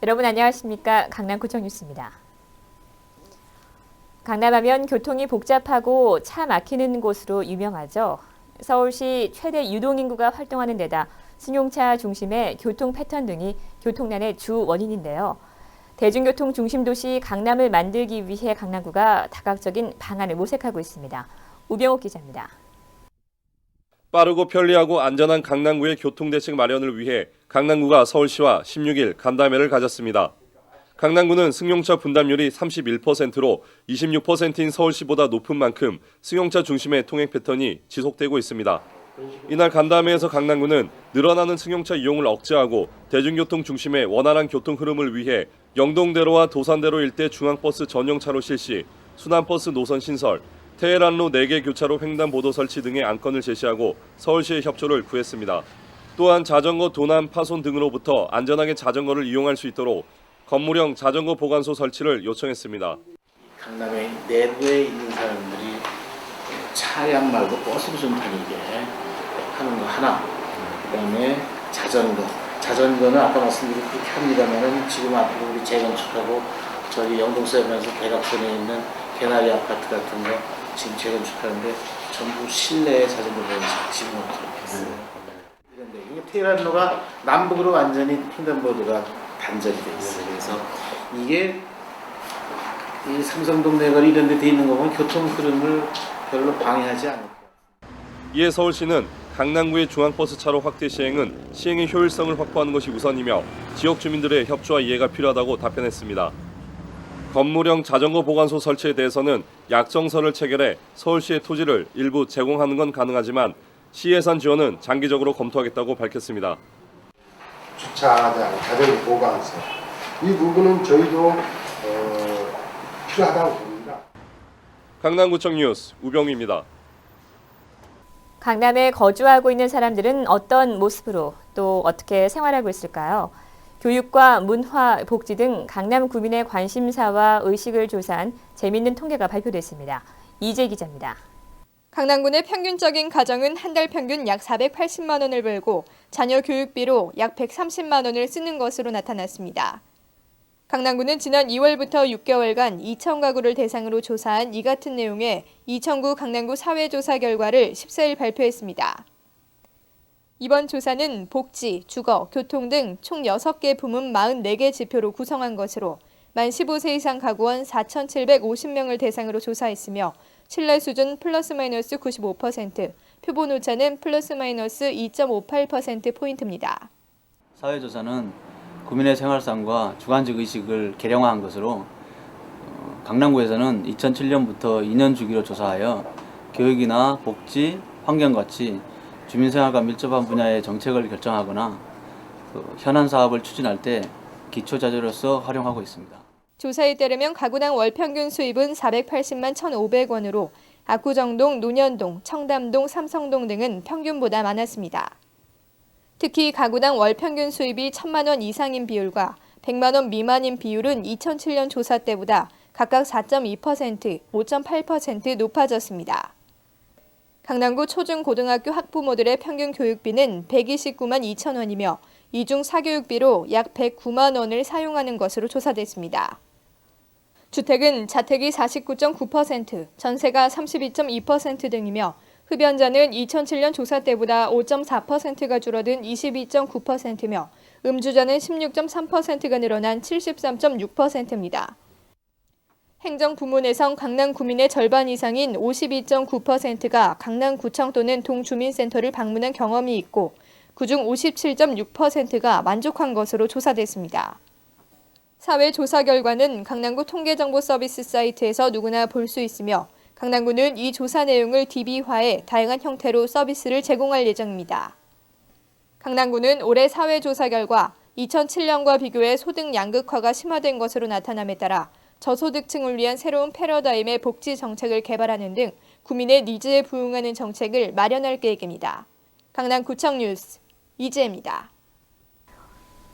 여러분 안녕하십니까? 강남구청 뉴스입니다. 강남하면 교통이 복잡하고 차 막히는 곳으로 유명하죠. 서울시 최대 유동인구가 활동하는 데다 승용차 중심의 교통 패턴 등이 교통난의 주 원인인데요. 대중교통 중심 도시 강남을 만들기 위해 강남구가 다각적인 방안을 모색하고 있습니다. 우병옥 기자입니다. 빠르고 편리하고 안전한 강남구의 교통대책 마련을 위해 강남구가 서울시와 16일 간담회를 가졌습니다. 강남구는 승용차 분담률이 31%로 26%인 서울시보다 높은 만큼 승용차 중심의 통행 패턴이 지속되고 있습니다. 이날 간담회에서 강남구는 늘어나는 승용차 이용을 억제하고 대중교통 중심의 원활한 교통 흐름을 위해 영동대로와 도산대로 일대 중앙버스 전용차로 실시, 순환버스 노선 신설, 테헤란로 4개 교차로 횡단보도 설치 등의 안건을 제시하고 서울시의 협조를 구했습니다. 또한 자전거 도난, 파손 등으로부터 안전하게 자전거를 이용할 수 있도록 건물형 자전거 보관소 설치를 요청했습니다. 강남의 내부에 있는 사람들이 차량 말고 버스로 좀 다니게 하는 거 하나, 그다음에 자전거는 아까 말씀드린 그렇게 합니다만은 지금 앞으로 우리 재건축하고 저희 영동서면서 대각선에 있는 개나리 아파트 같은 거 지금 재건축하는데 전부 실내에 자전거 보행식 집어넣도록 했어요. 그런데 이게 테헤란로가 남북으로 완전히 횡단보도가 단절이 돼 있어요. 그래서 이게 이 삼성동 내거리 이런 데 돼 있는 거 보면 교통 흐름을 별로 방해하지 않을 거예요. 이에 서울시는 강남구의 중앙버스차로 확대 시행은 시행의 효율성을 확보하는 것이 우선이며 지역 주민들의 협조와 이해가 필요하다고 답변했습니다. 건물형 자전거 보관소 설치에 대해서는 약정서를 체결해 서울시의 토지를 일부 제공하는 건 가능하지만 시 예산 지원은 장기적으로 검토하겠다고 밝혔습니다. 주차장, 자전거 보관소 이 부분은 저희도 필요하다고 봅니다. 강남구청 뉴스 우병우입니다. 강남에 거주하고 있는 사람들은 어떤 모습으로 또 어떻게 생활하고 있을까요? 교육과 문화, 복지 등 강남 구민의 관심사와 의식을 조사한 재미있는 통계가 발표됐습니다. 이재 기자입니다. 강남군의 평균적인 가정은 한 달 평균 약 480만 원을 벌고 자녀 교육비로 약 130만 원을 쓰는 것으로 나타났습니다. 강남구는 지난 2월부터 6개월간 2천 가구를 대상으로 조사한 이 같은 내용의 2009 강남구 사회조사 결과를 14일 발표했습니다. 이번 조사는 복지, 주거, 교통 등 총 6개 부문 44개 지표로 구성한 것으로 만 15세 이상 가구원 4,750명을 대상으로 조사했으며 신뢰 수준 플러스 마이너스 95%, 표본 오차는 플러스 마이너스 2.58%포인트입니다. 사회조사는 구민의 생활상과 주관적 의식을 개량화한 것으로 강남구에서는 2007년부터 2년 주기로 조사하여 교육이나 복지, 환경같이 주민생활과 밀접한 분야의 정책을 결정하거나 현안 사업을 추진할 때 기초자료로서 활용하고 있습니다. 조사에 따르면 가구당 월 평균 수입은 480만 1,500원으로 압구정동, 논현동, 청담동, 삼성동 등은 평균보다 많았습니다. 특히 가구당 월 평균 수입이 1,000만 원 이상인 비율과 100만 원 미만인 비율은 2007년 조사 때보다 각각 4.2%, 5.8% 높아졌습니다. 강남구 초중고등학교 학부모들의 평균 교육비는 129만 2천 원이며 이 중 사교육비로 약 109만 원을 사용하는 것으로 조사됐습니다. 주택은 자택이 49.9%, 전세가 32.2% 등이며 흡연자는 2007년 조사 때보다 5.4%가 줄어든 22.9%며 음주자는 16.3%가 늘어난 73.6%입니다. 행정부문에선 강남 구민의 절반 이상인 52.9%가 강남구청 또는 동주민센터를 방문한 경험이 있고 그중 57.6%가 만족한 것으로 조사됐습니다. 사회조사 결과는 강남구 통계정보서비스 사이트에서 누구나 볼 수 있으며 강남구는 이 조사 내용을 DB화해 다양한 형태로 서비스를 제공할 예정입니다. 강남구는 올해 사회조사 결과 2007년과 비교해 소득 양극화가 심화된 것으로 나타남에 따라 저소득층을 위한 새로운 패러다임의 복지 정책을 개발하는 등 구민의 니즈에 부응하는 정책을 마련할 계획입니다. 강남구청 뉴스 이재입니다.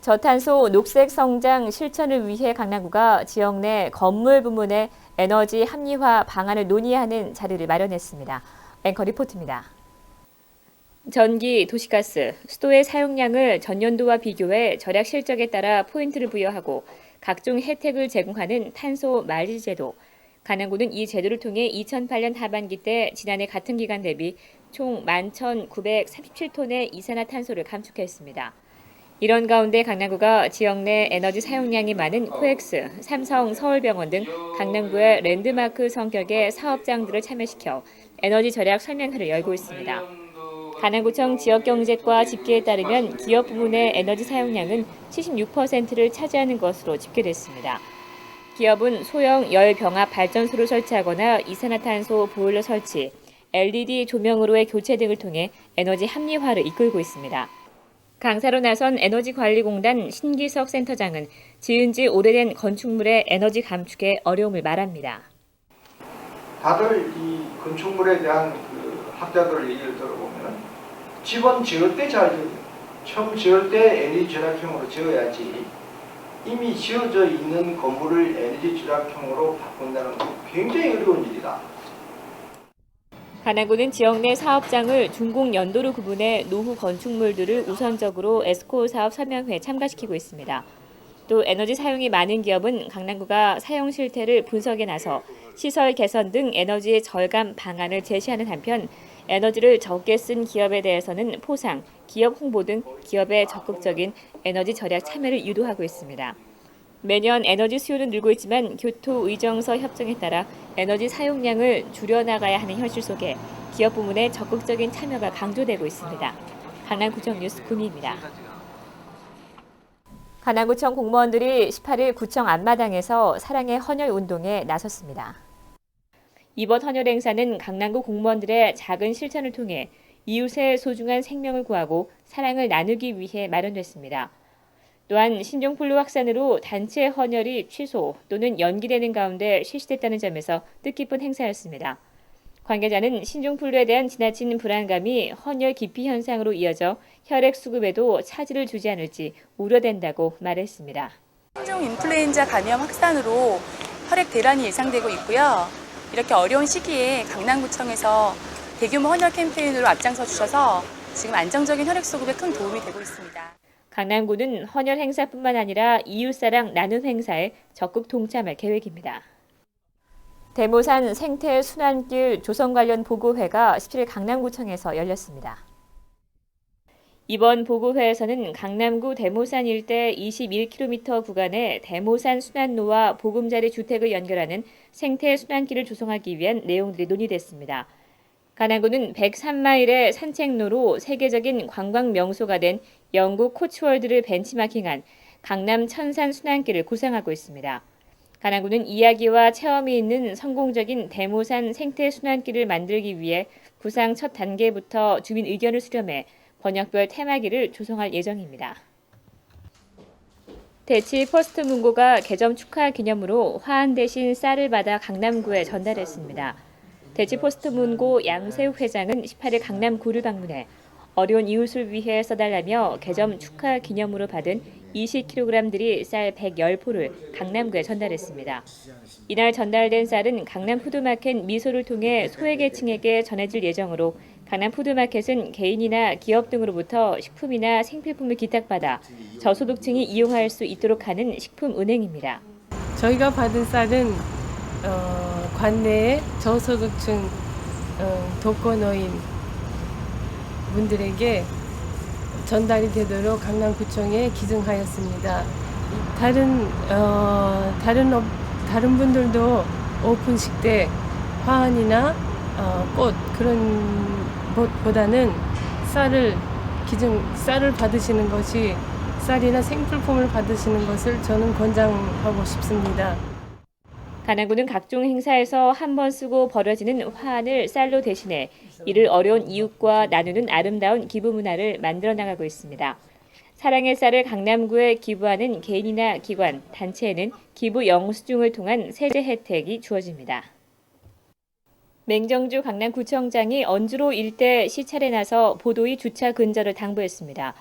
저탄소 녹색 성장 실천을 위해 강남구가 지역 내 건물 부문의 에너지 합리화 방안을 논의하는 자리를 마련했습니다. 앵커 리포트입니다. 전기, 도시가스, 수도의 사용량을 전년도와 비교해 절약 실적에 따라 포인트를 부여하고 각종 혜택을 제공하는 탄소 말지 제도. 간암구는 이 제도를 통해 2008년 하반기 때 지난해 같은 기간 대비 총 11,937톤의 이산화탄소를 감축했습니다. 이런 가운데 강남구가 지역 내 에너지 사용량이 많은 코엑스, 삼성, 서울병원 등 강남구의 랜드마크 성격의 사업장들을 참여시켜 에너지 절약 설명회를 열고 있습니다. 강남구청 지역경제과 집계에 따르면 기업 부문의 에너지 사용량은 76%를 차지하는 것으로 집계됐습니다. 기업은 소형 열병합 발전소를 설치하거나 이산화탄소 보일러 설치, LED 조명으로의 교체 등을 통해 에너지 합리화를 이끌고 있습니다. 강사로 나선 에너지관리공단 신기석 센터장은 지은 지 오래된 건축물의 에너지 감축에 어려움을 말합니다. 다들 이 건축물에 대한 그 학자들 얘기를 들어보면 집은 지을 때 잘 지어요. 처음 지을 때 에너지 절약형으로 지어야지 이미 지어져 있는 건물을 에너지 절약형으로 바꾼다는 건 굉장히 어려운 일이다. 간암구는 지역 내 사업장을 준공 연도로 구분해 노후 건축물들을 우선적으로 에스코 사업 설명회에 참가시키고 있습니다. 또 에너지 사용이 많은 기업은 강남구가 사용 실태를 분석에 나서 시설 개선 등 에너지 절감 방안을 제시하는 한편 에너지를 적게 쓴 기업에 대해서는 포상, 기업 홍보 등 기업의 적극적인 에너지 절약 참여를 유도하고 있습니다. 매년 에너지 수요는 늘고 있지만 교토의정서 협정에 따라 에너지 사용량을 줄여나가야 하는 현실 속에 기업 부문의 적극적인 참여가 강조되고 있습니다. 강남구청 뉴스 구미입니다. 강남구청 공무원들이 18일 구청 앞마당에서 사랑의 헌혈 운동에 나섰습니다. 이번 헌혈 행사는 강남구 공무원들의 작은 실천을 통해 이웃의 소중한 생명을 구하고 사랑을 나누기 위해 마련됐습니다. 또한 신종플루 확산으로 단체 헌혈이 취소 또는 연기되는 가운데 실시됐다는 점에서 뜻깊은 행사였습니다. 관계자는 신종플루에 대한 지나친 불안감이 헌혈 기피 현상으로 이어져 혈액 수급에도 차질을 주지 않을지 우려된다고 말했습니다. 신종 인플루엔자 감염 확산으로 혈액 대란이 예상되고 있고요. 이렇게 어려운 시기에 강남구청에서 대규모 헌혈 캠페인으로 앞장서 주셔서 지금 안정적인 혈액 수급에 큰 도움이 되고 있습니다. 강남구는 헌혈 행사뿐만 아니라 이웃사랑 나눔 행사에 적극 동참할 계획입니다. 대모산 생태 순환길 조성 관련 보고회가 17일 강남구청에서 열렸습니다. 이번 보고회에서는 강남구 대모산 일대 21km 구간의 대모산 순환로와 보금자리 주택을 연결하는 생태 순환길을 조성하기 위한 내용들이 논의됐습니다. 강남구는 103마일의 산책로로 세계적인 관광 명소가 된 영국 코츠월드를 벤치마킹한 강남 천산 순환길을 구상하고 있습니다. 강남구는 이야기와 체험이 있는 성공적인 대모산 생태 순환길을 만들기 위해 구상 첫 단계부터 주민 의견을 수렴해 번역별 테마길을 조성할 예정입니다. 대치 퍼스트 문고가 개점 축하 기념으로 화환 대신 쌀을 받아 강남구에 전달했습니다. 대치 퍼스트 문고 양세욱 회장은 18일 강남구를 방문해 어려운 이웃을 위해 써달라며 개점 축하 기념으로 받은 20kg들이 쌀 110포를 강남구에 전달했습니다. 이날 전달된 쌀은 강남 푸드마켓 미소를 통해 소외계층에게 전해질 예정으로 강남 푸드마켓은 개인이나 기업 등으로부터 식품이나 생필품을 기탁받아 저소득층이 이용할 수 있도록 하는 식품은행입니다. 저희가 받은 쌀은 관내의 저소득층 독거노인 분들에게 전달이 되도록 강남구청에 기증하였습니다. 다른 분들도 오픈식 때 화환이나 꽃 그런 것보다는 쌀을 받으시는 것이 쌀이나 생필품을 받으시는 것을 저는 권장하고 싶습니다. 강남구는 각종 행사에서 한 번 쓰고 버려지는 화환을 쌀로 대신해 이를 어려운 이웃과 나누는 아름다운 기부 문화를 만들어 나가고 있습니다. 사랑의 쌀을 강남구에 기부하는 개인이나 기관, 단체에는 기부 영수증을 통한 세제 혜택이 주어집니다. 맹정주 강남구청장이 언주로 일대 시찰에 나서 보도의 주차 근절을 당부했습니다.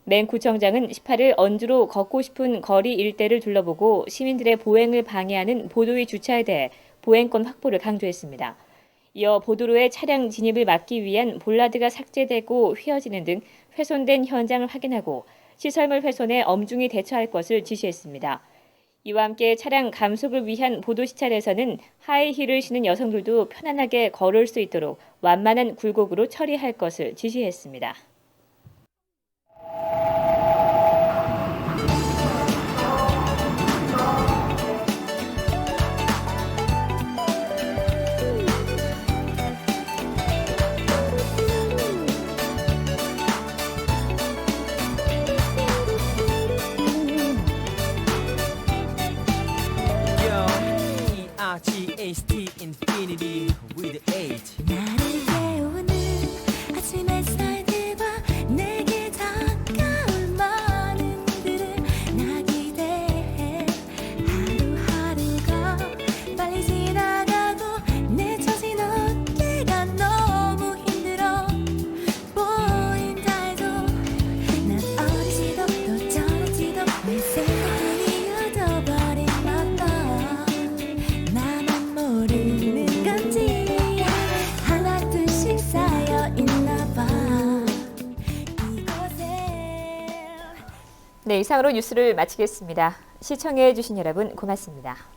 맹 구청장은 18일 언주로 걷고 싶은 거리 일대를 둘러보고 시민들의 보행을 방해하는 보도의 주차에 대해 보행권 확보를 강조했습니다. 이어 보도로의 차량 진입을 막기 위한 볼라드가 삭제되고 휘어지는 등 훼손된 현장을 확인하고 시설물 훼손에 엄중히 대처할 것을 지시했습니다. 이와 함께 차량 감속을 위한 보도시찰에서는 하이힐을 신은 여성들도 편안하게 걸을 수 있도록 완만한 굴곡으로 처리할 것을 지시했습니다. G-H-T infinity with H. 나를 깨우는 아침 햇살들과 내게 다가올 많은 이들을 나 기대해. 하루하루가 빨리 지나가고 내 처진 어깨가 너무 힘들어 보인다 해도 난 어리지도 또 저리지도 내 생각뿐이 얻어버린 맘도 나만 모르는 건지 하나 둘씩 쌓여 있나 봐 이곳에. 네, 이상으로 뉴스를 마치겠습니다. 시청해 주신 여러분 고맙습니다.